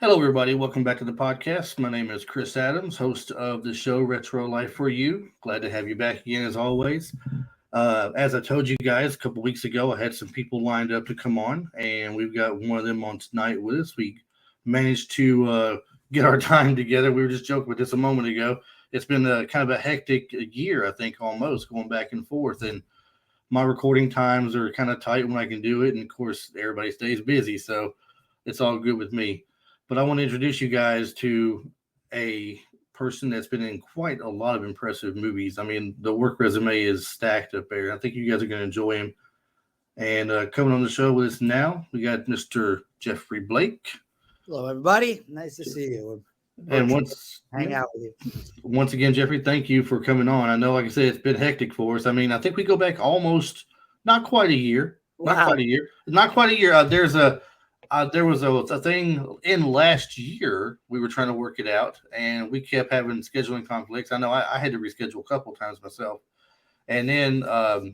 Hello, everybody. Welcome back to the podcast. My name is Chris Adams, host of the show Retro Life for You. Glad to have you back again, as always. As I told you guys a couple weeks ago, I had some people lined up to come on, and we've got one of them on tonight with us. We managed to get our time together. We were just joking with this a moment ago. It's been kind of a hectic year, I think, almost going back and forth, and my recording times are kind of tight when I can do it, and of course, everybody stays busy, so it's all good with me. But I want to introduce you guys to a person that's been in quite a lot of impressive movies. I mean, the work resume is stacked up there. I think you guys are going to enjoy him. And coming on the show with us now, we got Mr. Geoffrey Blake. Hello, everybody. Nice to see you. And hang out with you. Once again, Geoffrey, thank you for coming on. I know, like I said, it's been hectic for us. I mean, I think we go back almost not quite a year. Wow. Not quite a year. There was a thing in last year. We were trying to work it out, and we kept having scheduling conflicts. I know I had to reschedule a couple of times myself. And then I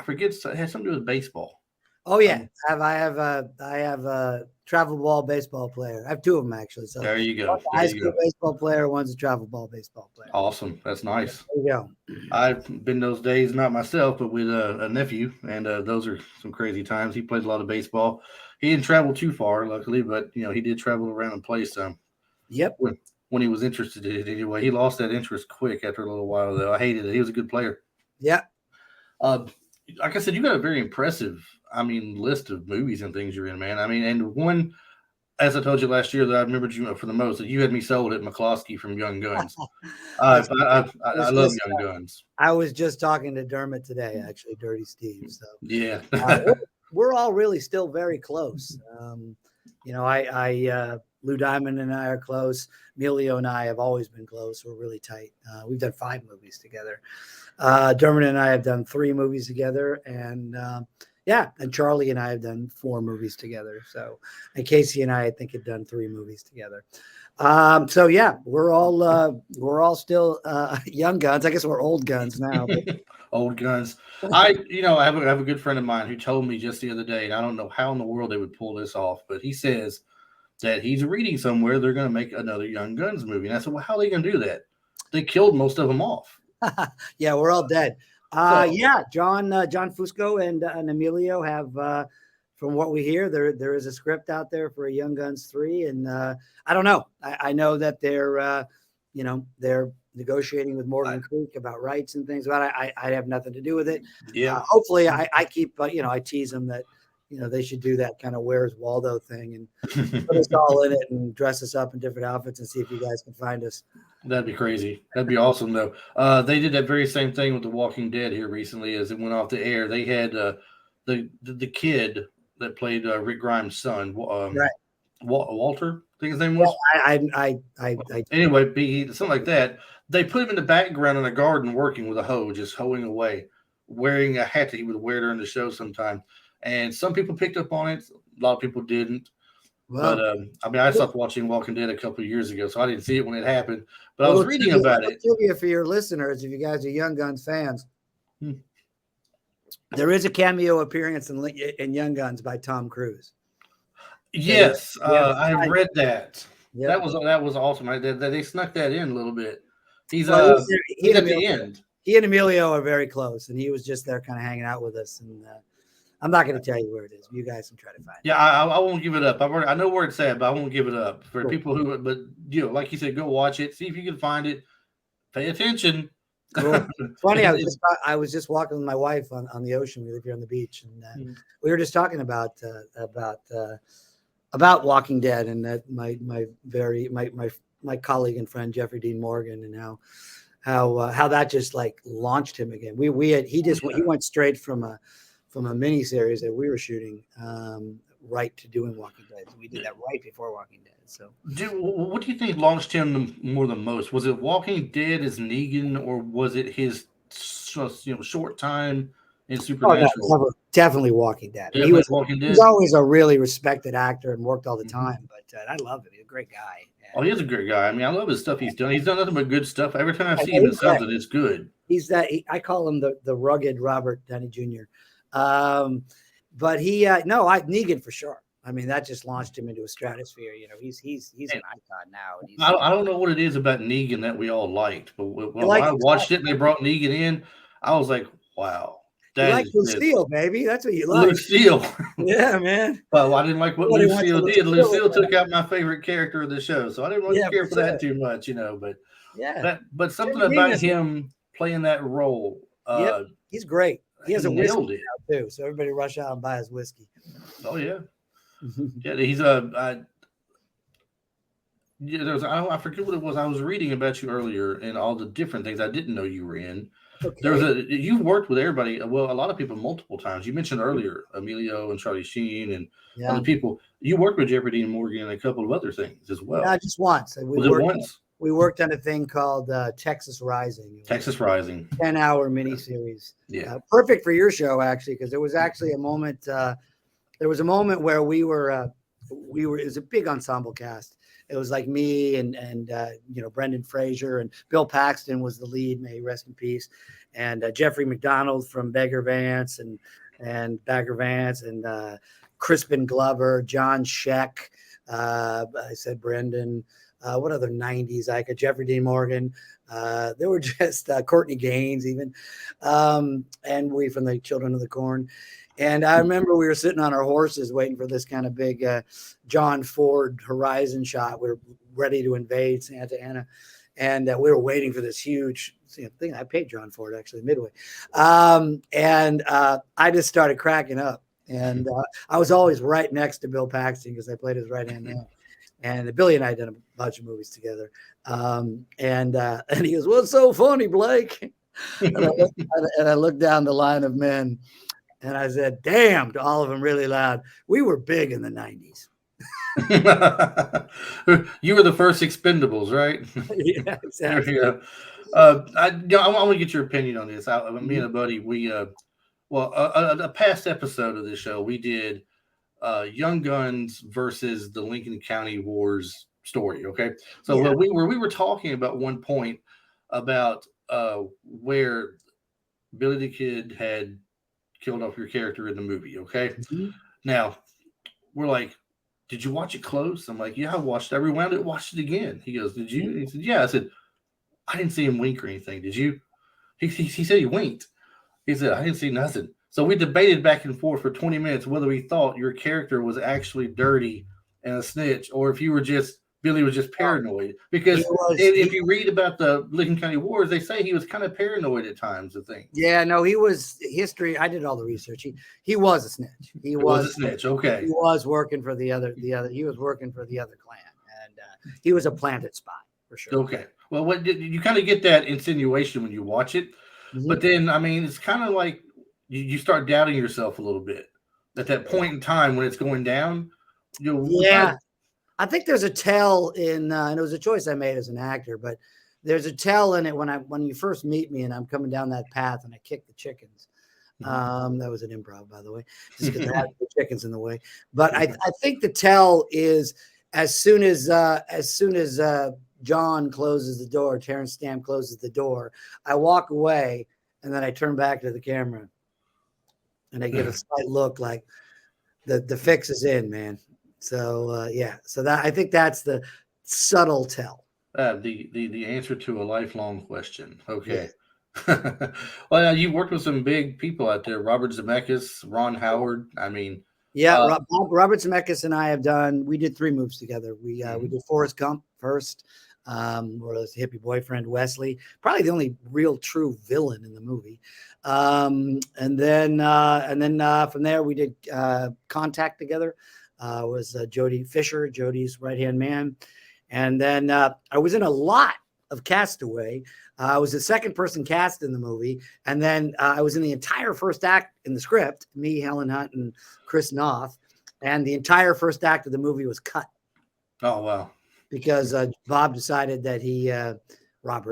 forget, it had something to do with baseball. Oh yeah, I have a travel ball baseball player. I have two of them actually. So there you go. One's a high school baseball player. One's a travel ball baseball player. Awesome, that's nice. There you go. I've been those days, not myself, but with a nephew, and those are some crazy times. He played a lot of baseball. He didn't travel too far, luckily, but he did travel around and play some. Yep. When he was interested in it anyway, he lost that interest quick after a little while, though. I hated it. He was a good player. Yeah. Like I said, you got a very impressive, list of movies and things you're in, man. And one, as I told you last year, that I remembered you for the most, that you had me sold at McCloskey from Young Guns. I love Young Guns. I was just talking to Dermot today, actually, Dirty Steve. So yeah, we're all really still very close. Lou Diamond and I are close. Emilio and I have always been close. We're really tight. We've done 5 movies together. Dermot and I have done 3 movies together, and Charlie and I have done 4 movies together. So, and Casey and I think, have done 3 movies together. We're all still young guns. I guess we're old guns now. Old guns. I have a good friend of mine who told me just the other day, and I don't know how in the world they would pull this off, but he says that he's reading somewhere they're going to make another Young Guns movie. And I said, well, how are they going to do that? They killed most of them off. Yeah, we're all dead. John Fusco and Emilio have, from what we hear, there is a script out there for a Young Guns 3, and I don't know. I know that they're negotiating with Morgan Creek about rights and things. But I have nothing to do with it. Yeah. Hopefully, I keep I tease them that they should do that kind of Where's Waldo thing and put us all in it and dress us up in different outfits and see if you guys can find us. That'd be crazy. That'd be awesome, though. They did that very same thing with The Walking Dead here recently as it went off the air. They had the kid that played Rick Grimes' son, right. Walter, I think his name was. Well, anyway, something like that. They put him in the background in a garden working with a hoe, just hoeing away, wearing a hat that he would wear during the show sometime. And some people picked up on it. A lot of people didn't. Well, but I stopped watching Walking Dead a couple of years ago, so I didn't see it when it happened. But I was reading about it. Trivia for your listeners, if you guys are Young Guns fans, there is a cameo appearance in Young Guns by Tom Cruise. Yes, I've read that. Yep. That was awesome. They snuck that in a little bit. He's at the end. He and Emilio are very close, and he was just there kind of hanging out with us. And I'm not going to tell you where it is. You guys can try to find it. Yeah, I won't give it up. I know where it's at, but I won't give it up for people who. But like you said, go watch it. See if you can find it. Pay attention. Cool. Funny, I was just walking with my wife on the ocean. We live here on the beach, and we were just talking about Walking Dead, and that my colleague and friend Jeffrey Dean Morgan, and how that just like launched him again. He went straight from a mini series that we were shooting right to doing Walking Dead. So we did that right before Walking Dead. So, what do you think launched him more than most? Was it Walking Dead as Negan, or was it his short time in Supernatural? Oh, no, definitely Walking Dead. He was Walking Dead. He's always a really respected actor and worked all the time. But I love him. He's a great guy. Oh, he is a great guy. I mean, I love his stuff he's done. He's done nothing but good stuff. Every time I see him in something, it's good. He's that. I call him the rugged Robert Downey Jr. But Negan for sure. I mean, that just launched him into a stratosphere. You know, he's an icon now. And he's I don't know what it is about Negan that we all liked, but when like I watched it and they brought Negan in, I was like, wow, you that like is just Lucille, baby. That's what you like. Lucille. Yeah, man. Well, I didn't like what Everybody wants a Lucille did. Lucille. Lucille took out my favorite character of the show, so I didn't really Yeah, care for for sure. that too much, But Yeah. something Jim Dean about is- him playing that role, Yep, he's great. He has a whiskey nailed it. now too, so everybody rush out and buy his whiskey. Oh yeah, yeah. He's yeah, I forget what it was. I was reading about you earlier and all the different things I didn't know you were in. Okay. You've worked with everybody. Well, a lot of people multiple times. You mentioned earlier Emilio and Charlie Sheen and Yeah. other people. You worked with Jeffrey Dean Morgan and a couple of other things as well. Not just once. Was it once? We worked on a thing called Texas Rising. Texas Rising. 10-hour miniseries. Yeah. Perfect for your show, actually, because there was actually a moment. There was a moment where we were. It was a big ensemble cast. It was like me and Brendan Fraser and Bill Paxton was the lead. May he rest in peace. And Jeffrey McDonald from Bagger Vance and Bagger Vance and Crispin Glover, John Scheck. I said Brendan. What other 90s icon? Jeffrey Dean Morgan. There were just Courtney Gaines even. And we from the Children of the Corn. And I remember we were sitting on our horses waiting for this kind of big John Ford horizon shot. We were ready to invade Santa Ana. And we were waiting for this huge thing. I paid John Ford actually midway. And I just started cracking up. And I was always right next to Bill Paxton because I played his right-hand man. And Billy and I did a bunch of movies together. And he goes, "What's so funny, Blake?" And I looked down the line of men. And I said, "Damn," to all of them really loud. We were big in the 90s. You were the first Expendables, right? Yeah, exactly. I want to get your opinion on this. Me and a buddy, a past episode of this show, we did Young Guns versus the Lincoln County Wars story. Okay. So we were talking about one point about where Billy the Kid had killed off your character in the movie. Okay. Mm-hmm. Now we're like, "Did you watch it close?" I'm like, "Yeah, I watched it. I rewound it, watched it again." He goes, "Did you?" He said, "Yeah." I said, "I didn't see him wink or anything. Did you?" He said he winked. He said, "I didn't see nothing." So we debated back and forth for 20 minutes whether we thought your character was actually dirty and a snitch or if Billy was just paranoid. Because if you read about the Lincoln County Wars, they say he was kind of paranoid at times of things. Yeah, no, he was history. I did all the research. He was a snitch. He was a snitch. Okay. He was working for the other. He was working for the other clan, and he was a planted spy for sure. Okay. Well, you kind of get that insinuation when you watch it, but then I mean, it's kind of like you start doubting yourself a little bit at that point in time when it's going down. I think there's a tell in, and it was a choice I made as an actor, but there's a tell in it when you first meet me and I'm coming down that path and I kick the chickens. That was an improv, by the way, just because I had the chickens in the way. But I think the tell is as soon as John closes the door, Terrence Stamp closes the door, I walk away and then I turn back to the camera and I give a slight look like the fix is in, man. So so that I think that's the subtle tell. The answer to a lifelong question. Okay. Yeah. Well, you worked with some big people out there: Robert Zemeckis, Ron Howard. I mean, Robert Zemeckis and I we did 3 movies together. We did Forrest Gump first, where it was the hippie boyfriend Wesley, probably the only real true villain in the movie. And then from there we did Contact together. Was Jody Fisher, Jody's right-hand man. And then I was in a lot of Castaway. I was the second person cast in the movie. And then I was in the entire first act in the script, me, Helen Hunt, and Chris Noth. And the entire first act of the movie was cut. Oh, wow. Because Bob decided that Bob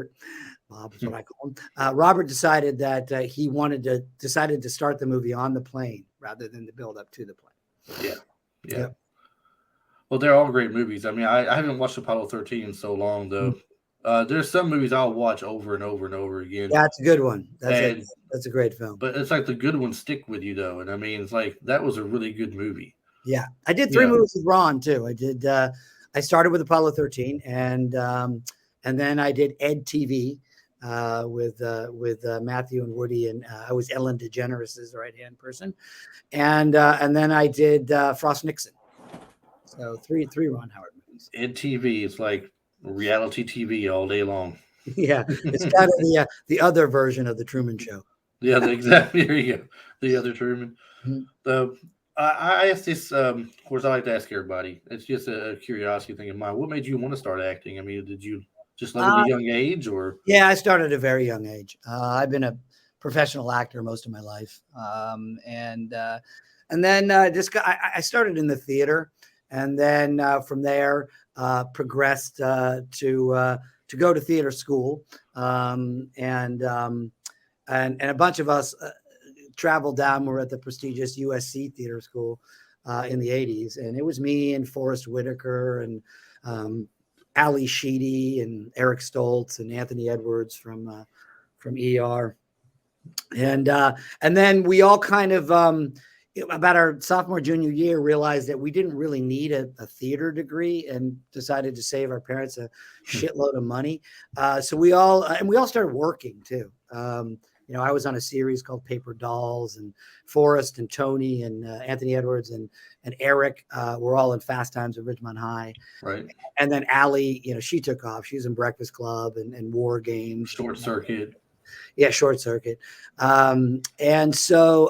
is what I call him. Robert decided that he decided to start the movie on the plane rather than the build up to the plane. Yeah. Yeah. Well, they're all great movies. I mean, I haven't watched Apollo 13 in so long, though. There's some movies I'll watch over and over and over again. That's a good one. That's a great film. But it's like the good ones stick with you, though. And I mean, it's like that was a really good movie. Yeah, I did 3 movies with Ron too. I did. I started with Apollo 13, and then I did Ed TV with Matthew and Woody, and I was Ellen DeGeneres' right hand person, and then I did Frost Nixon. So three Ron Howard movies. Ed TV is like reality TV all day long. Yeah, it's kind of the other version of the Truman Show. Yeah, exactly. There you go. The other Truman. Mm-hmm. I asked this. Of course, I like to ask everybody. It's just a curiosity thing of mine. What made you want to start acting? I mean, did you just love it at a young age, or? Yeah, I started at a very young age. I've been a professional actor most of my life, and then I started in the theater, and then from there progressed to go to theater school, and a bunch of us traveled down. We're at the prestigious USC Theater School in the 80s, and it was me and Forrest Whitaker and Ali Sheedy and Eric Stoltz and Anthony Edwards from ER, and then we all kind of about our sophomore junior year realized that we didn't really need a theater degree, and decided to save our parents a shitload of money. So we all started working too. I was on a series called Paper Dolls, and Forrest and Tony and Anthony Edwards and Eric were all in Fast Times at Ridgemont High. Right. And then Allie, she took off. She was in Breakfast Club and War Games. Short Circuit. Yeah, Short Circuit. And so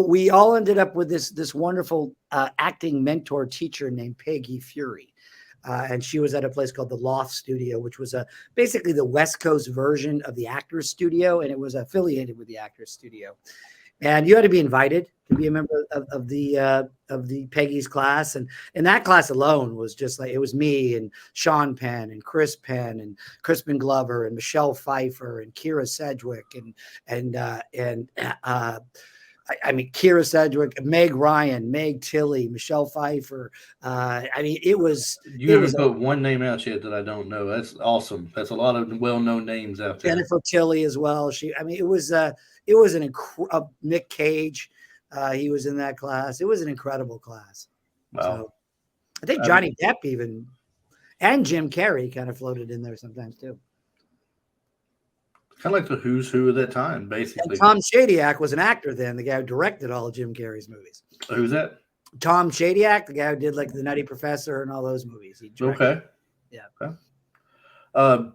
we all ended up with this wonderful acting mentor teacher named Peggy Fury. And she was at a place called the Loft Studio, which was basically the West Coast version of the Actors Studio, and it was affiliated with the Actors Studio. And you had to be invited to be a member of the Peggy's class, and that class alone was just like, it was me and Sean Penn and Chris Penn and Crispin Glover and Michelle Pfeiffer and Kira Sedgwick and Kira Sedgwick, Meg Ryan, Meg Tilly, Michelle Pfeiffer. It was. You haven't put one name out yet that I don't know. That's awesome. That's a lot of well-known names out there. Jennifer Tilly as well. It was an Nick Cage. He was in that class. It was an incredible class. Wow. So, I think Johnny Depp even, and Jim Carrey kind of floated in there sometimes too. Kind of like the who's who of that time, basically. And Tom Shadyac was an actor then, the guy who directed all of Jim Carrey's movies. Who's that? Tom Shadyac, the guy who did like The Nutty Professor and all those movies. Okay. Yeah. Okay.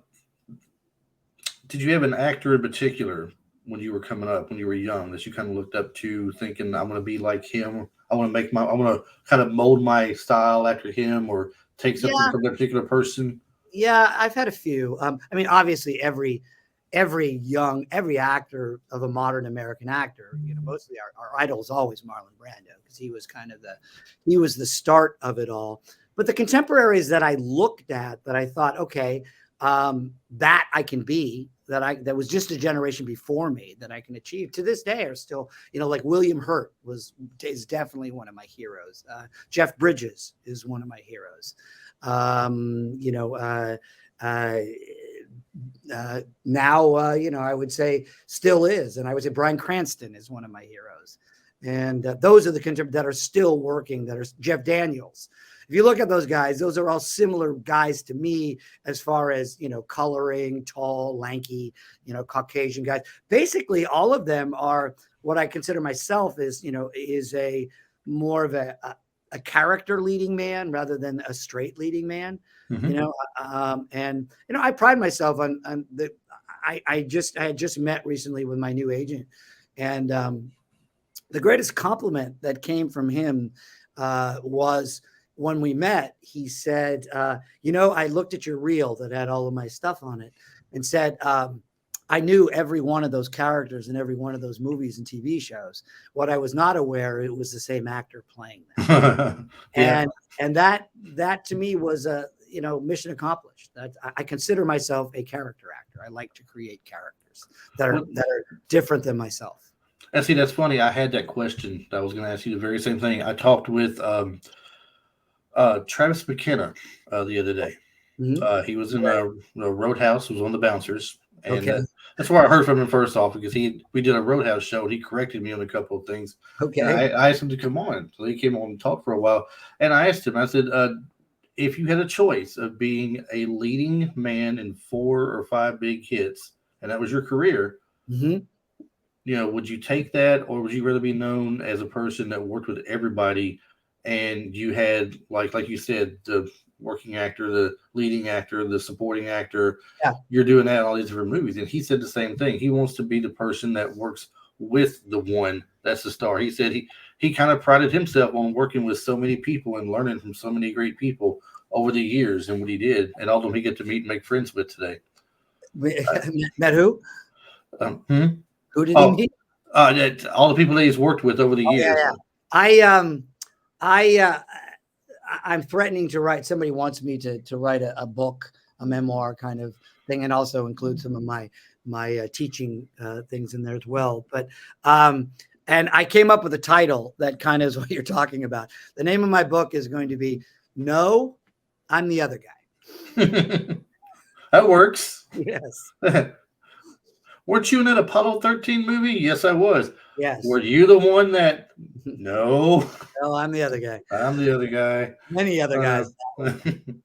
Did you have an actor in particular when you were coming up, when you were young, that you kind of looked up to, thinking, I'm going to be like him? I want to kind of mold my style after him, or take something from that particular person? Yeah, I've had a few. Obviously every actor of a modern American actor, mostly our idol is always Marlon Brando, because he was the start of it all. But the contemporaries that I looked at, that I thought, okay, that I can be, that was just a generation before me, that I can achieve to this day, are still, like William Hurt is definitely one of my heroes. Jeff Bridges is one of my heroes. Now, I would say still is. And I would say Bryan Cranston is one of my heroes. And those are the contemporaries that are still working, that are Jeff Daniels. If you look at those guys, those are all similar guys to me, as far as, coloring, tall, lanky, Caucasian guys. Basically, all of them are what I consider myself is a more of a character leading man rather than a straight leading man. Mm-hmm. I pride myself on the. I had just met recently with my new agent, and the greatest compliment that came from him was when we met. He said, I looked at your reel that had all of my stuff on it, and said, I knew every one of those characters in every one of those movies and TV shows. What I was not aware, it was the same actor playing them. And that to me was a mission accomplished. That I consider myself a character actor. I like to create characters that are different than myself. And see, that's funny. I had that question. I was going to ask you the very same thing. I talked with Travis McKenna the other day. Mm-hmm. He was in Roadhouse. Was one of the bouncers. And That's where I heard from him first off, because we did a Roadhouse show and he corrected me on a couple of things. Okay. And I asked him to come on, so he came on and talked for a while. And I asked him, I said, if you had a choice of being a leading man in 4 or 5 big hits, and that was your career, Mm-hmm. would you take that, or would you rather be known as a person that worked with everybody, and you had like you said, the working actor, the leading actor, the supporting actor, Yeah. you're doing that in all these different movies, and he said the same thing. He wants to be the person that works with the one that's the star. He said he kind of prided himself on working with so many people and learning from so many great people over the years and what he did, and all of them he get to meet and make friends with today. Met who? Hmm? Who did he meet? All the people that he's worked with over the years. Yeah. I'm threatening to write. Somebody wants me to write a book, a memoir kind of thing, and also include some of my teaching things in there as well. But and I came up with a title that kind of is what you're talking about. The name of my book is going to be "No, I'm the Other Guy." That works. Yes. Weren't you in that Apollo 13 movie? Yes, I was. Yes. Were you the one that? No. No, I'm the other guy. I'm the other guy. Many other guys.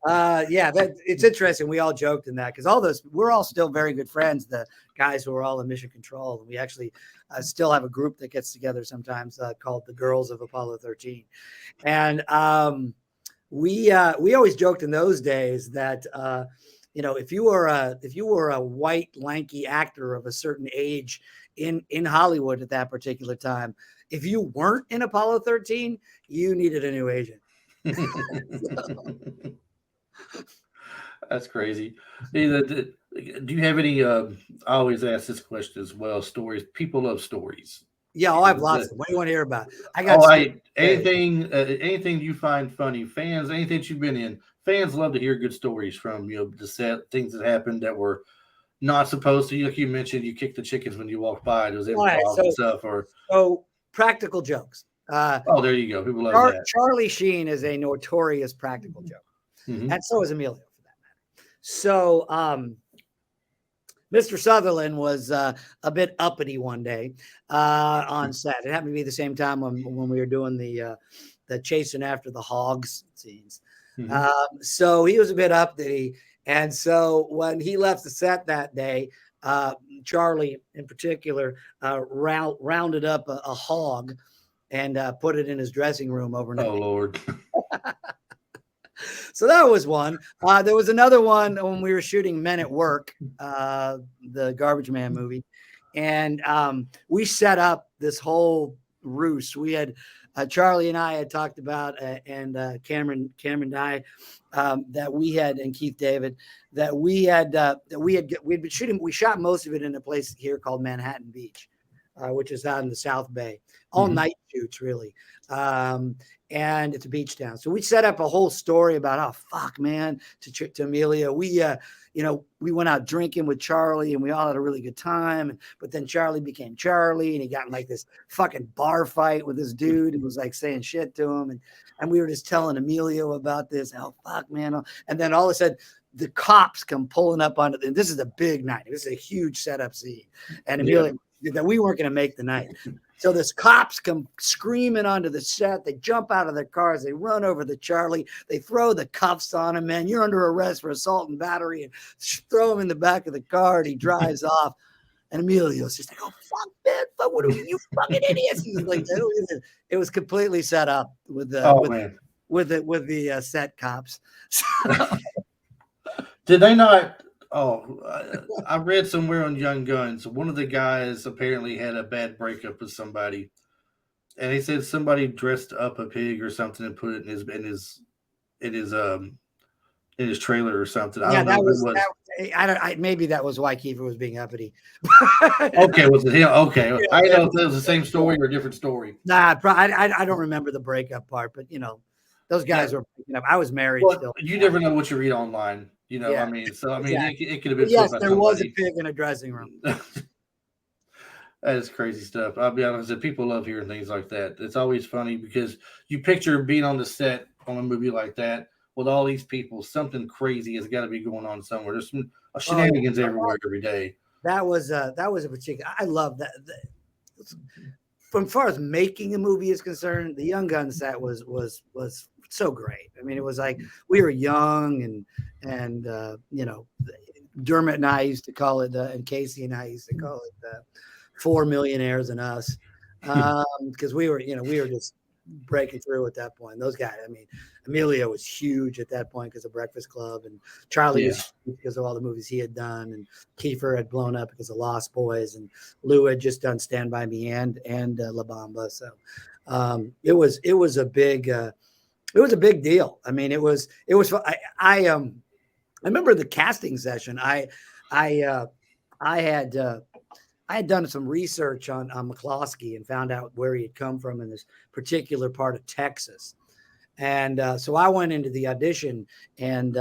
Yeah, it's interesting. We all joked in that because we're all still very good friends. The guys who are all in Mission Control, and we actually still have a group that gets together sometimes called the Girls of Apollo 13. And we always joked in those days that if you were a white lanky actor of a certain age in Hollywood at that particular time, if you weren't in Apollo 13, you needed a new agent. That's crazy. Do you have any? I always ask this question as well. Stories. People love stories. Yeah, I have lots of them. What do you want to hear about? I got anything you find funny. Fans, anything that you've been in. Fans love to hear good stories from the set, things that happened that were not supposed to. Like you mentioned, you kicked the chickens when you walked by. It was improv and stuff. So practical jokes. There you go. People love that. Charlie Sheen is a notorious practical joke, and so is Emilio for that matter. So Mr. Sutherland was a bit uppity one day on set. It happened to be the same time when we were doing the chasing after the hogs scenes. So he was a bit uppity. And so when he left the set that day, Charlie in particular rounded up a hog and put it in his dressing room overnight. Oh, Lord. So that was one. There was another one when we were shooting Men at Work, the Garbage Man movie. And we set up this whole ruse. We had Charlie and I had talked about, and Cameron and I, that we had, and Keith David, that we'd been shooting. We shot most of it in a place here called Manhattan Beach, which is out in the South Bay. All night shoots, really. And it's a beach town. So we set up a whole story about, oh, fuck, man, to Amelia. We went out drinking with Charlie and we all had a really good time. But then Charlie became Charlie and he got in like this fucking bar fight with this dude and was like saying shit to him. And we were just telling Emilio about this. Oh, fuck, man. And then all of a sudden, the cops come pulling up onto the, this is a big night. This is a huge setup scene. And Emilio, that we weren't going to make the night. So this cops come screaming onto the set. They jump out of their cars. They run over to Charlie. They throw the cuffs on him, man. You're under arrest for assault and battery, and throw him in the back of the car, and he drives off. And Emilio's just like, oh, fuck, man. Fuck, what are you fucking idiots? He's like, it was completely set up with the set cops. Did they not? I read somewhere on Young Guns, one of the guys apparently had a bad breakup with somebody, and he said somebody dressed up a pig or something and put it in his trailer or something. I don't know what it was. Maybe that was why Kiefer was being uppity. Okay, was it him? Okay, I don't know if that was the same story or a different story. Nah, I don't remember the breakup part, but those guys were breaking up. I was married still. You never know what you read online. I mean, exactly. It could have been. Yes, there was a pig in a dressing room. That is crazy stuff. I'll be honest, people love hearing things like that. It's always funny because you picture being on the set on a movie like that with all these people. Something crazy has got to be going on somewhere. There's some shenanigans everywhere every day. that was a particular. I love that. From far as making a movie is concerned, the Young Guns set was so great. I mean, it was like we were young and Dermot and I used to call it, and Casey and I used to call it 4 Millionaires and Us, because we were just breaking through at that point. Those guys, I mean, Emilio was huge at that point because of Breakfast Club, and Charlie was huge because of all the movies he had done, and Kiefer had blown up because of Lost Boys, and Lou had just done Stand By Me and La Bamba. So it was a big deal. I mean, it was I remember the casting session. I had done some research on McCloskey and found out where he had come from in this particular part of Texas. And so I went into the audition and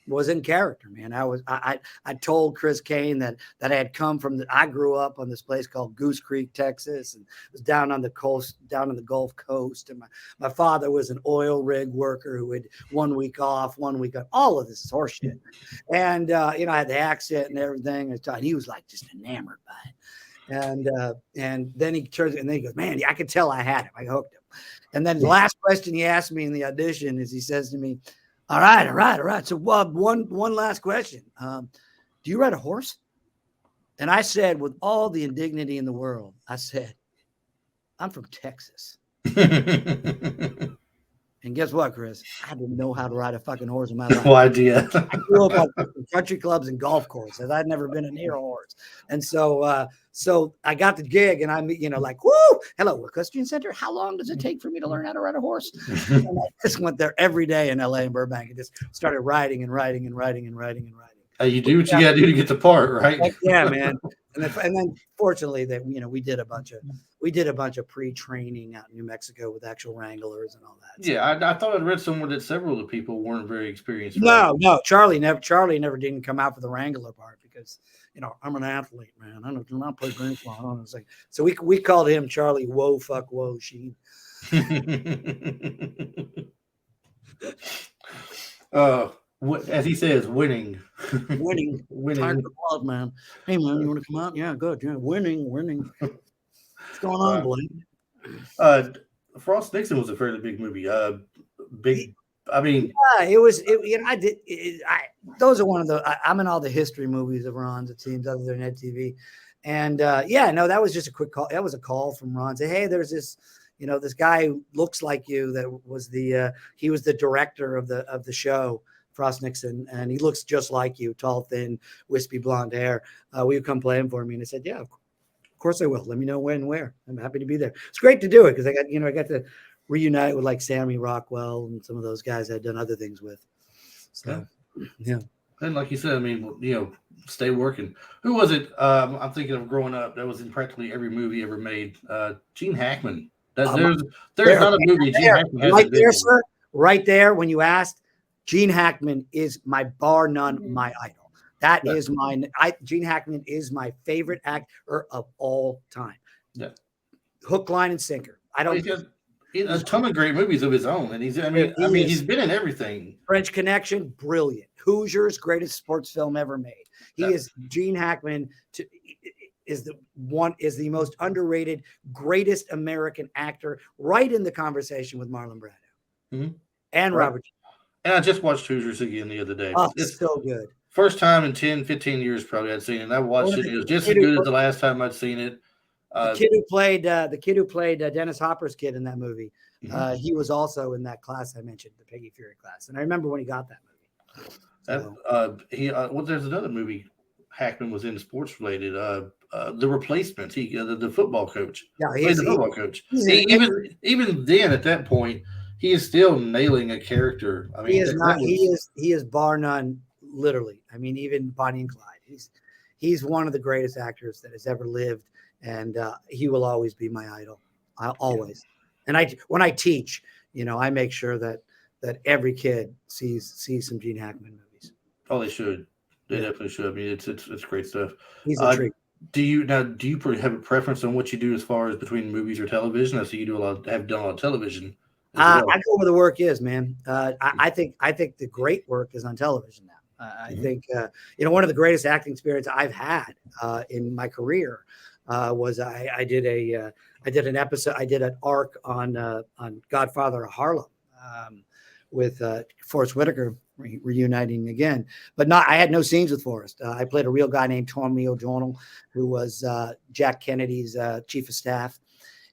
was in character, man. I told Chris Kane that I had come from I grew up on this place called Goose Creek, Texas, and was down on the coast, down on the Gulf Coast. And my father was an oil rig worker who had 1 week off, 1 week on. All of this is horseshit. And I had the accent and everything. And he was like just enamored by it. And then he turns and then he goes, man, I could tell I had him. I hooked him. And then the last question he asked me in the audition is he says to me, all right. So one last question. Do you ride a horse? And I said, with all the indignity in the world, I said, I'm from Texas. And guess what, Chris? I didn't know how to ride a fucking horse in my life. No idea. I grew up on country clubs and golf courses. I'd never been near a horse. And so I got the gig and I'm, like, woo, hello, Equestrian Center. How long does it take for me to learn how to ride a horse? And I just went there every day in LA and Burbank and just started riding. You do what you got to do to get the part, right? Yeah, man. And then fortunately that, we did a bunch of pre-training out in New Mexico with actual wranglers and all that. So. Yeah. I thought I'd read somewhere that several of the people weren't very experienced. No, Charlie never didn't come out for the wrangler part because, I'm an athlete, man. I do not play baseball. So we called him Charlie Whoa Sheen. As he says, winning. Tiger blood, man. Hey, man, you want to come out? Yeah, good. Yeah, winning. What's going on, Blake? Frost Nixon was a fairly big movie. Yeah, it was. Those are one of the. I'm in all the history movies of Ron's. It seems other than Ed TV, and that was just a quick call. That was a call from Ron. Say, hey, there's this. This guy who looks like you. That was he was the director of the show. Frost Nixon, and he looks just like you, tall, thin, wispy blonde hair. Will you come play him for me? And I said, yeah, of course I will. Let me know when and where. I'm happy to be there. It's great to do it because I got to reunite with like Sammy Rockwell and some of those guys I'd done other things with. So, yeah. And like you said, I mean, stay working. Who was it? I'm thinking of growing up. That was in practically every movie ever made. Gene Hackman. There's not a movie Gene Hackman hasn't right there, been sir. Right there, when you asked. Gene Hackman is my bar none, my idol. That is Gene Hackman is my favorite actor of all time. Yeah. Hook, line, and sinker. He has a ton of great movies of his own, and he's been in everything. French Connection, brilliant. Hoosiers, greatest sports film ever made. Gene Hackman is the most underrated, greatest American actor, right in the conversation with Marlon Brando and Robert. And I just watched Hoosiers again the other day. Oh, it's so good. First time in 10, 15 years probably I'd seen it. And I watched it. It was just as good as the last time I'd seen it. The kid who played Dennis Hopper's kid in that movie, he was also in that class I mentioned, the Peggy Fury class. And I remember when he got that movie. There's another movie Hackman was in, sports related. The Replacement. The football coach. Yeah, he's the football coach. Even then, at that point, he is still nailing a character. I mean, he is bar none, literally. I mean, even Bonnie and Clyde. He's one of the greatest actors that has ever lived, and he will always be my idol. Always. And when I teach, I make sure that every kid sees some Gene Hackman movies. Oh, they should. They definitely should. I mean, it's great stuff. He's a treat. Do you have a preference on what you do as far as between movies or television? I see you have done a lot of television. I go where the work is, man. I think the great work is on television now. I think, one of the greatest acting experiences I've had in my career was I did an episode. I did an arc on Godfather of Harlem with Forrest Whitaker reuniting again, but I had no scenes with Forrest. I played a real guy named Tommy O'Donnell, who was Jack Kennedy's chief of staff,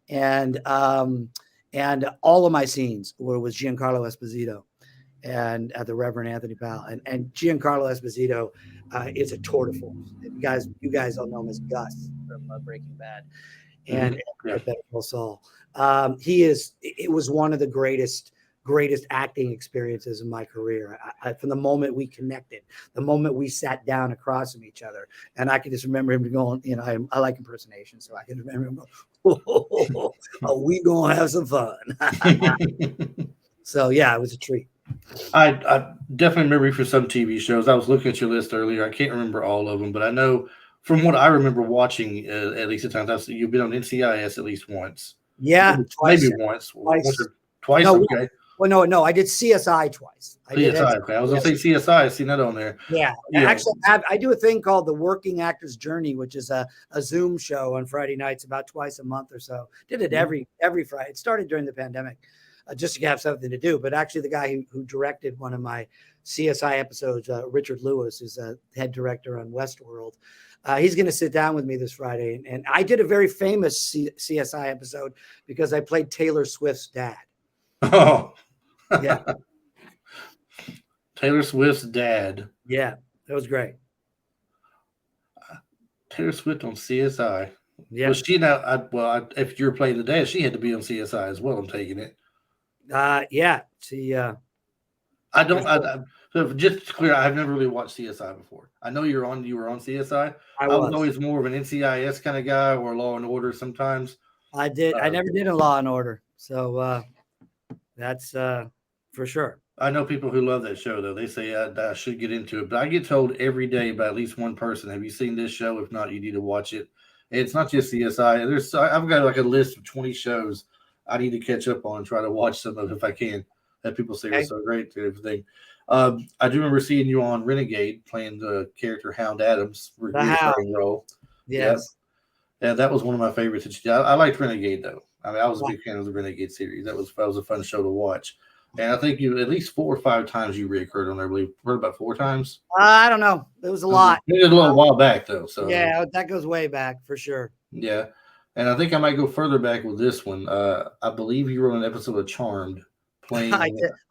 and all of my scenes were with Giancarlo Esposito and the Reverend Anthony Powell, and Giancarlo Esposito is a tour de force. You guys don't know him as Gus from Breaking Bad, and Better Call Saul. It was one of the greatest acting experiences in my career. From the moment we connected, the moment we sat down across from each other, and I can just remember him going, I like impersonation, so I can remember him going, oh, we gonna have some fun. So yeah, it was a treat. I definitely remember you for some TV shows. I was looking at your list earlier. I can't remember all of them, but I know from what I remember watching, at least at times, you've been on NCIS at least once. Yeah, maybe once. Twice. No, okay. Well, no, I did CSI twice. CSI. Okay. I was gonna say CSI. I seen that on there. Yeah. Actually, I do a thing called the Working Actor's Journey, which is a Zoom show on Friday nights, about twice a month or so. Did it every Friday. It started during the pandemic, just to have something to do. But actually, the guy who directed one of my CSI episodes, Richard Lewis, is a head director on Westworld. He's going to sit down with me this Friday, and I did a very famous CSI episode because I played Taylor Swift's dad. Oh. Yeah. Taylor Swift's dad. Yeah, that was great. Taylor Swift on CSI. Yeah. Was she now? If you're playing the dad, she had to be on CSI as well. I'm taking it. Yeah. She. I don't. So just to clear, I've never really watched CSI before. I know you were on CSI. I was always more of an NCIS kind of guy or Law and Order sometimes. I never did a Law and Order, so that's for sure. I know people who love that show, though. They say I should get into it. But I get told every day by at least one person, have you seen this show? If not, you need to watch it. And it's not just CSI. I've got like a list of 20 shows I need to catch up on and try to watch some of if I can. That people say are so great and everything. I do remember seeing you on Renegade playing the character Hound Adams role. Yes. Yeah, that was one of my favorites. I liked Renegade, though. I mean, I was a big fan of the Renegade series. That was a fun show to watch. And I think you at least 4 or 5 times you reoccurred on there. I believe heard about 4 times. I don't know. It was a lot. It was a little while back though. So yeah, that goes way back for sure. Yeah, and I think I might go further back with this one. I believe you were on an episode of Charmed playing.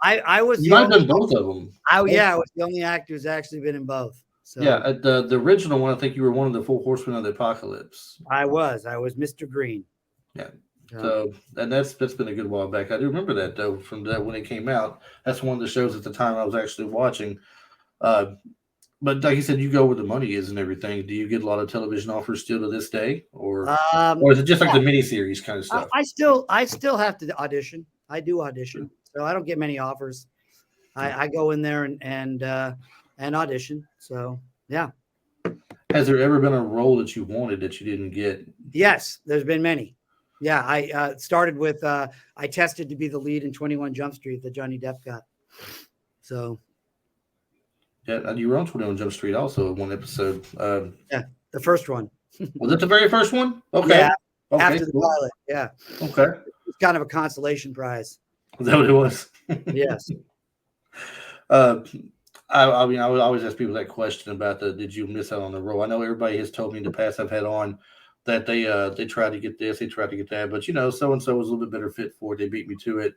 I was. You might have done both of them. I was the only actor who's actually been in both. So yeah, the original one, I think you were one of the 4 horsemen of the apocalypse. I was Mr. Green. Yeah. So, and that's been a good while back. I do remember that though from that when it came out. That's one of the shows at the time I was actually watching. But like you said, you go where the money is and everything. Do you get a lot of television offers still to this day, or is it just like the miniseries kind of stuff? I still have to audition. I do audition, so I don't get many offers. I go in there and audition. So yeah. Has there ever been a role that you wanted that you didn't get? Yes, there's been many. Yeah, I started with I tested to be the lead in 21 Jump Street that Johnny Depp got. So yeah, and you were on 21 Jump Street also in one episode. Yeah, the first one. Was it the very first one? Okay. Yeah, okay, after the pilot. Yeah. Okay. It's kind of a consolation prize. Is that what it was? Yes. I mean, I would always ask people that question about did you miss out on the role? I know everybody has told me in the past I've had on that they tried to get this, they tried to get that, but so and so was a little bit better fit for it. They beat me to it.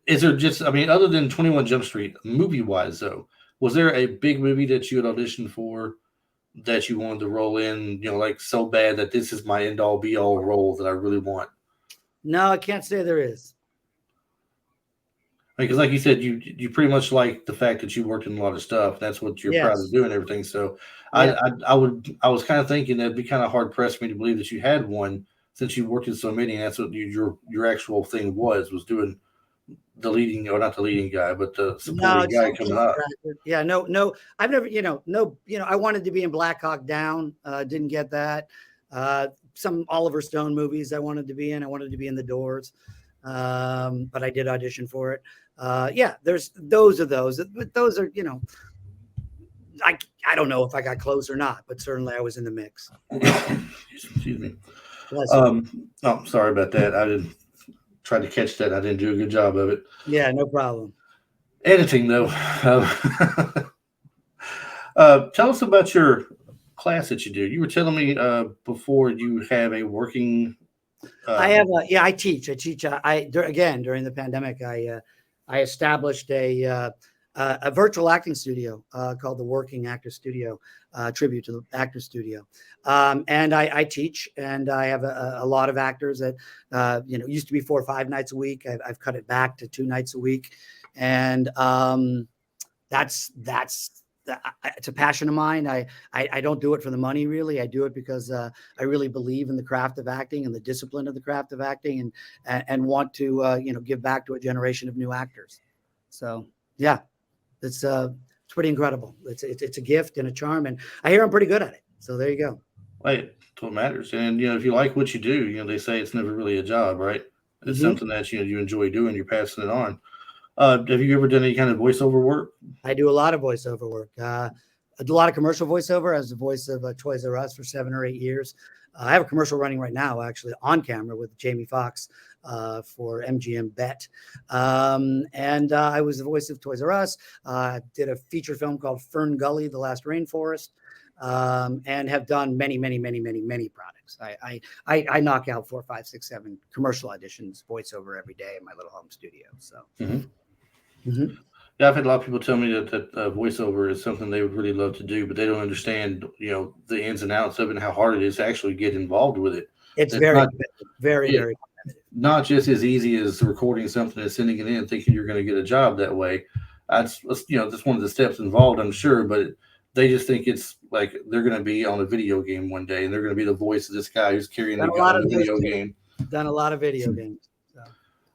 Is there just, I mean, other than 21 Jump Street, movie wise though, was there a big movie that you had auditioned for that you wanted to roll in, like so bad that this is my end all be all role that I really want? No, I can't say there is. Because like you said, you pretty much like the fact that you worked in a lot of stuff. That's what you're proud of doing and everything. So yeah. I was kind of thinking that'd be kind of hard pressed for me to believe that you had one since you worked in so many. And that's what your actual thing was doing the leading, or not the leading guy, but the supporting guy coming up. Yeah, no, I've never, I wanted to be in Black Hawk Down. Didn't get that. Some Oliver Stone movies I wanted to be in. I wanted to be in The Doors. but I did audition for it. Yeah, there's those are those, but those are, you know, I don't know if I got close or not, but certainly I was in the mix. Excuse me. Bless you. Oh, sorry about that. I didn't try to catch that. I didn't do a good job of it. Yeah, no problem. Editing, though. Tell us about your class that you do. You were telling me before you have a working. I have yeah, I teach. Again during the pandemic. I established a virtual acting studio called the Working Actor Studio, tribute to the Actor Studio, and I teach, and I have a lot of actors that you know, used to be 4 or 5 nights a week. I've cut it back to 2 nights a week, and that's it's a passion of mine. I don't do it for the money, really. I do it because I really believe in the craft of acting and the discipline of the craft of acting, and want to you know, give back to a generation of new actors. So yeah, it's pretty incredible. It's a gift and a charm, and I hear I'm pretty good at it. So there you go. Right, that's what matters. And you know, if you like what you do, you know, they say it's never really a job, right? It's something that you know you enjoy doing. You're passing it on. Have you ever done any kind of voiceover work? I do a lot of voiceover work. I do a lot of commercial voiceover as the voice of Toys R Us for 7 or 8 years. I have a commercial running right now, actually on camera with Jamie Foxx for MGM Bet. And I was the voice of Toys R Us. Did a feature film called Fern Gully, The Last Rainforest, and have done many products. I knock out 4, 5, 6, 7 commercial auditions, voiceover every day in my little home studio. So. Yeah, I've had a lot of people tell me that voiceover is something they would really love to do, but they don't understand, you know, the ins and outs of it and how hard it is to actually get involved with it. It's very competitive. Not just as easy as recording something and sending it in, thinking you're going to get a job that way. That's, you know, that's one of the steps involved, I'm sure, but they just think it's like they're going to be on a video game one day and they're going to be the voice of this guy who's carrying a gun in a video game. Done a lot of video games. So.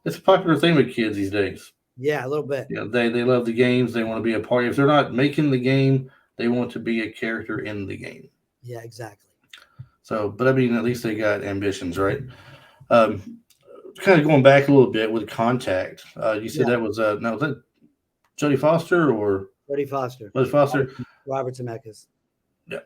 It's a popular thing with kids these days. Yeah, a little bit. Yeah, they love the games. They want to be a part. If they're not making the game, they want to be a character in the game. Yeah, exactly. So, but I mean, at least they got ambitions, right? Kind of going back a little bit with Contact. You said that was no, was that Jodie Foster or Jodie Foster? Jodie Foster. Robert Zemeckis. Yeah.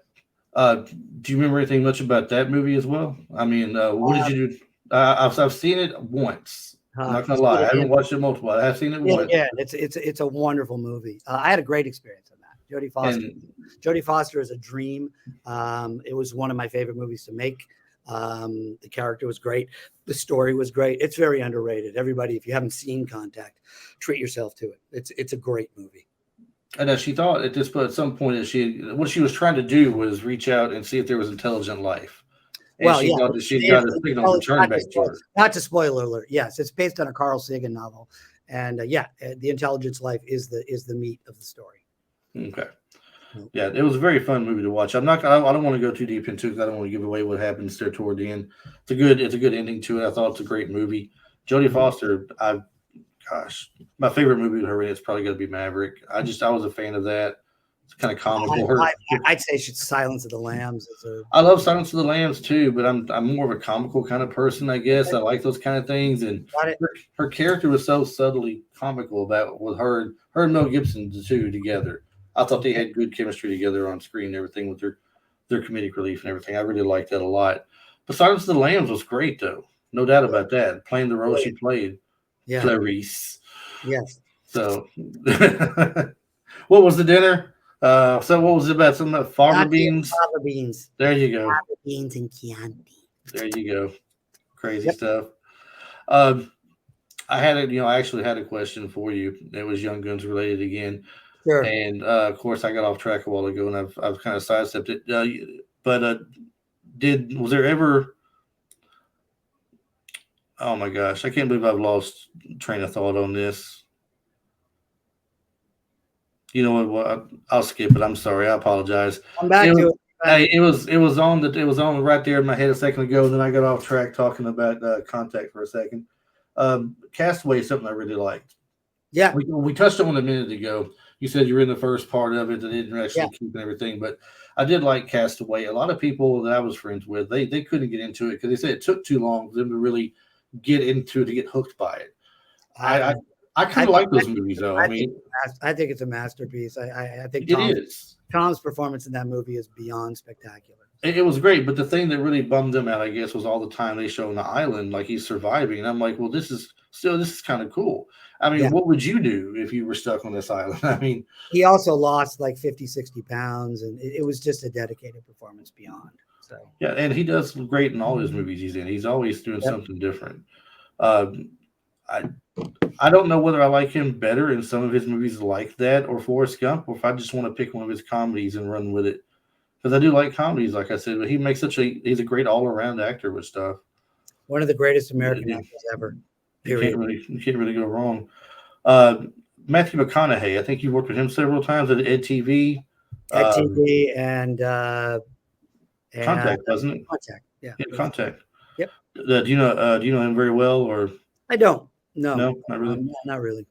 Do you remember anything much about that movie as well? I mean, what did you do? I've seen it once. I'm not gonna lie, I haven't watched it multiple. I have seen it once. Yeah, it's a wonderful movie. I had a great experience on that. Jodie Foster is a dream. It was one of my favorite movies to make. The character was great. The story was great. It's very underrated. Everybody, if you haven't seen Contact, treat yourself to it. It's a great movie. And she thought at some point that what she was trying to do was reach out and see if there was intelligent life. And well, she thought that she'd got a signal to turn back to her. Not to spoiler alert. Yes, it's based on a Carl Sagan novel, and the intelligence life is the meat of the story. Okay. Yeah, it was a very fun movie to watch. I don't want to go too deep into it because I don't want to give away what happens there toward the end. It's a good ending to it. I thought it's a great movie. Jodie Foster, my favorite movie with her in it's probably going to be Maverick. I was a fan of that. It's kind of comical. I'd say she's Silence of the Lambs. I love Silence of the Lambs too, but I'm more of a comical kind of person, I guess. I like those kind of things, and her character was so subtly comical about with her and Mel Gibson too together. I thought they had good chemistry together on screen and everything with their comedic relief and everything. I really liked that a lot. But Silence of the Lambs was great though, no doubt about that. Playing the role she played, Clarice. Yes. So, what was the dinner? So what was it about? Some fava beans? Fava beans. There you go. Fava beans and Chianti. There you go. Crazy stuff. I actually had a question for you. It was Young Guns related again. Sure. And of course, I got off track a while ago, and I've kind of sidestepped it. Was there ever? Oh my gosh, I can't believe I've lost train of thought on this. You know what? I'll skip it. I'm sorry. I apologize. I'm back to it. Hey, it was on right there in my head a second ago, and then I got off track talking about Contact for a second. Castaway is something I really liked. Yeah, we touched on it a minute ago. You said you were in the first part of it that didn't actually keep and everything, but I did like Castaway. A lot of people that I was friends with, they couldn't get into it because they said it took too long for them to really get into it, to get hooked by it. I, I kind of like those movies, though. I mean, I think it's a masterpiece. I think it is. Tom's performance in that movie is beyond spectacular. It was great, but the thing that really bummed them out, I guess, was all the time they show on the island, like he's surviving. And I'm like, well, this is kind of cool. I mean, what would you do if you were stuck on this island? I mean, he also lost like 50, 60 pounds, and it was just a dedicated performance beyond. So yeah, and he does great in all his movies he's in. He's always doing something different. I don't know whether I like him better in some of his movies like that or Forrest Gump, or if I just want to pick one of his comedies and run with it. Because I do like comedies, like I said, but he's a great all-around actor with stuff. One of the greatest American actors ever. Period. You can't really go wrong. Matthew McConaughey, I think you worked with him several times at EdTV. EdTV and Contact, wasn't it? Contact, yeah. Contact. Yep. Do you know him very well, or? I don't. No, not really. Not really.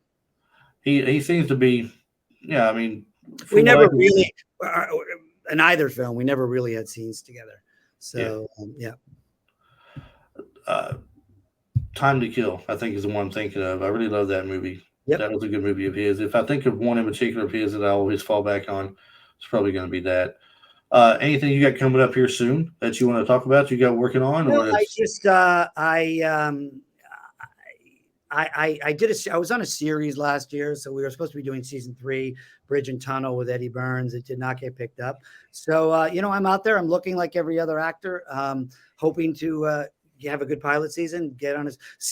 He seems to be. Yeah, I mean, we never really in either film. We never really had scenes together. So yeah. Time to Kill, I think, is the one I'm thinking of. I really love that movie. Yep. That was a good movie of his. If I think of one in particular of his that I always fall back on, it's probably going to be that. Anything you got coming up here soon that you want to talk about? You got working on? No, I was on a series last year, so we were supposed to be doing season 3, Bridge and Tunnel with Eddie Burns. It did not get picked up. So, I'm out there. I'm looking like every other actor, hoping to have a good pilot season,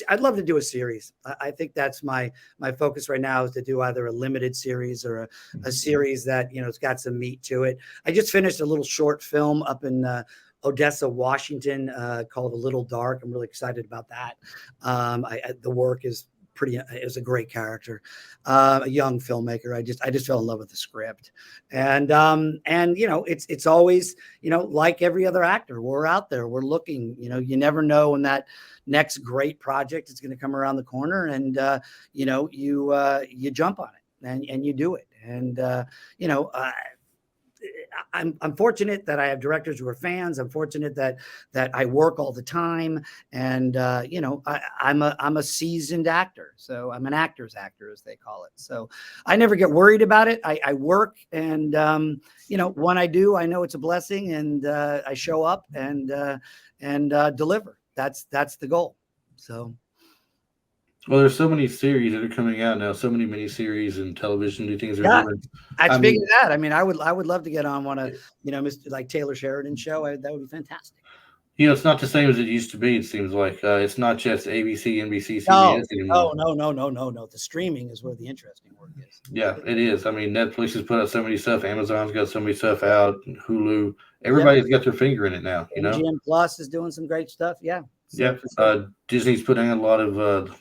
I'd love to do a series. I think that's my focus right now, is to do either a limited series or a series that, it's got some meat to it. I just finished a little short film up in Odessa, Washington, called A Little Dark. I'm really excited about that. The work is a great character, a young filmmaker. I just fell in love with the script, and it's always, like every other actor, we're out there, we're looking. You never know when that next great project is going to come around the corner, and you jump on it and you do it, and I'm fortunate that I have directors who are fans. I'm fortunate that I work all the time, and I'm a seasoned actor, so I'm an actor's actor, as they call it. So I never get worried about it. I work, and when I do, I know it's a blessing, and I show up and deliver. That's the goal. So. Well, there's so many series that are coming out now, so many miniseries and television new things are doing. Speaking of that, I mean, I would love to get on one of, Mr. like Taylor Sheridan show. That would be fantastic. It's not the same as it used to be. It seems like it's not just ABC, NBC, CBS anymore. No. The streaming is where the interesting work is. Yeah, it is. I mean, Netflix has put out so many stuff. Amazon's got so many stuff out. Hulu. Everybody's got their finger in it now. MGM Plus is doing some great stuff. Yeah. Disney's putting a lot of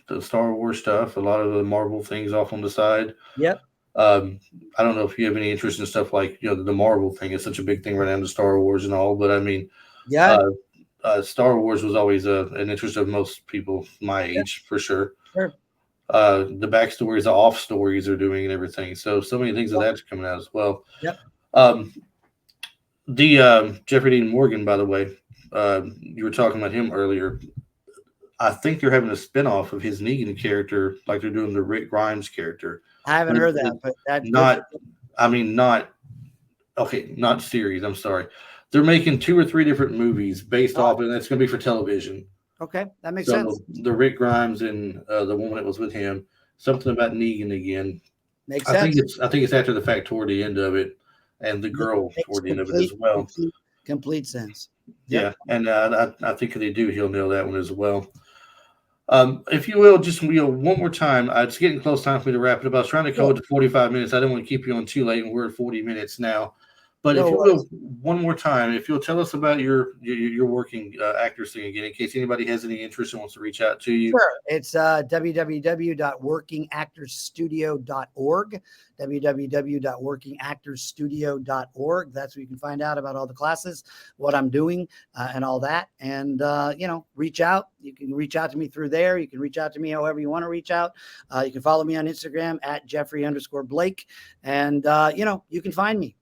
the Star Wars stuff, a lot of the Marvel things off on the side. Yep. I don't know if you have any interest in stuff like the Marvel thing is such a big thing right now, the Star Wars and all. But I mean, Star Wars was always an interest of most people my age, for sure. Sure. The backstories, the off stories they're doing and everything. So many things of that's coming out as well. Yep. The Jeffrey Dean Morgan, by the way, you were talking about him earlier. I think they're having a spinoff of his Negan character, like they're doing the Rick Grimes character. I haven't heard that, but not series. I'm sorry. They're making 2 or 3 different movies based off, and that's going to be for television. Okay, that makes sense. The Rick Grimes and the woman that was with him, something about Negan again. Makes sense. I think it's after the fact toward the end of it, and the girl toward the end of it as well. Complete sense. Yep. Yeah, and I think if they do, he'll nail that one as well. If you will, just one more time. It's getting close time for me to wrap it up. I was trying to go to 45 minutes. I didn't want to keep you on too late, and we're at 40 minutes now. But if you will, one more time, if you'll tell us about your working actors thing again, in case anybody has any interest and wants to reach out to you. Sure. It's www.workingactorsstudio.org, www.workingactorsstudio.org. That's where you can find out about all the classes, what I'm doing, and all that. And, reach out. You can reach out to me through there. You can reach out to me however you want to reach out. You can follow me on Instagram at Geoffrey_Blake. And, you can find me.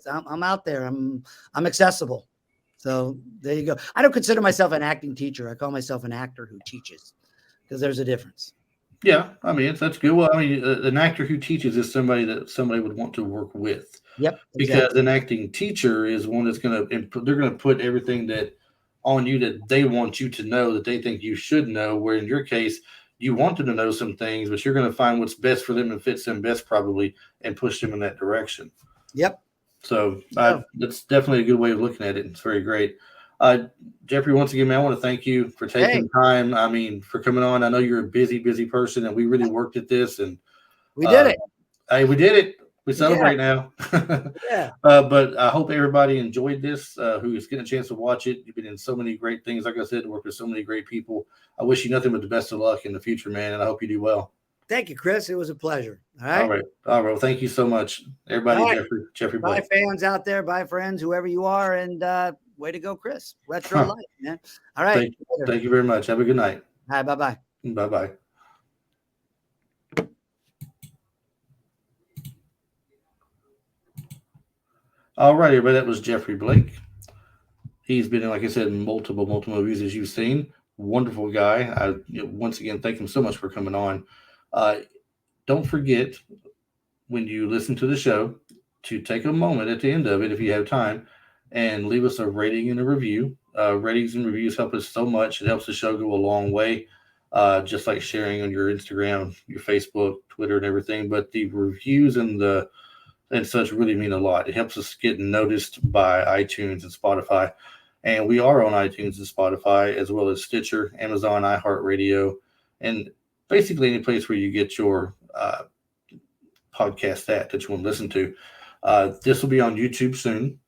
I'm out there. I'm accessible. So there you go. I don't consider myself an acting teacher. I call myself an actor who teaches. because there's a difference. Yeah, I mean that's good. Well, I mean, an actor who teaches is somebody that somebody would want to work with. Yep, Because exactly. an acting teacher is one that's going to they're going to put everything that on you that they want you to know that they think you should know. Where in your case, you want them to know some things, but you're going to find what's best for them and fits them best probably, and push them in that direction. Yep. So Oh, that's definitely a good way of looking at it. It's very great. Jeffrey, once again, man, I want to thank you for taking hey, time. I mean, for coming on. I know you're a busy person, and we really worked at this, and we did it. hey, we did it. We Yeah, celebrate now. yeah. But I hope everybody enjoyed this, who's getting a chance to watch it. You've been in so many great things. Like I said, to work with so many great people. I wish you nothing but the best of luck in the future, man. And I hope you do well. Thank you, Chris. It was a pleasure. All right. All right. All right. Well, thank you so much, everybody. All right. Jeffrey Bye, Blake. fans out there. Bye, friends, whoever you are. And way to go, Chris. Retro Huh. life, man. All right. Thank you very much. Have a good night. All right. Bye-bye. Bye-bye. All right, everybody. That was Geoffrey Blake. He's been in, like I said, in multiple movies, as you've seen. Wonderful guy. Once again, thank him so much for coming on. Don't forget, when you listen to the show, to take a moment at the end of it, if you have time, and leave us a rating and a review. Ratings and reviews help us so much. It helps the show go a long way, just like sharing on your Instagram, your Facebook, Twitter, and everything. But the reviews and such really mean a lot. It helps us get noticed by iTunes and Spotify. And we are on iTunes and Spotify, as well as Stitcher, Amazon, iHeartRadio, and basically any place where you get your podcast that you want to listen to. This will be on YouTube soon,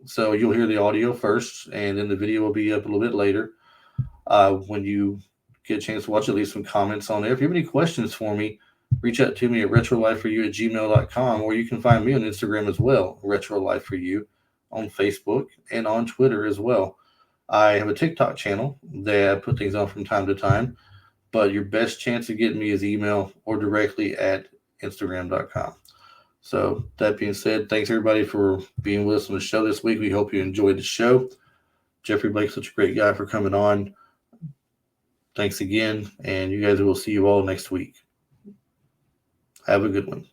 so you'll hear the audio first, and then the video will be up a little bit later. When you get a chance to watch it, leave some comments on there. If you have any questions for me, reach out to me at retrolife4you@gmail.com, or you can find me on Instagram as well, retrolife4you, on Facebook and on Twitter as well. I have a TikTok channel that I put things on from time to time, but your best chance of getting me is email or directly at Instagram.com. So that being said, thanks everybody for being with us on the show this week. We hope you enjoyed the show. Geoffrey Blake, such a great guy, for coming on. Thanks again, and you guys will see you all next week. Have a good one.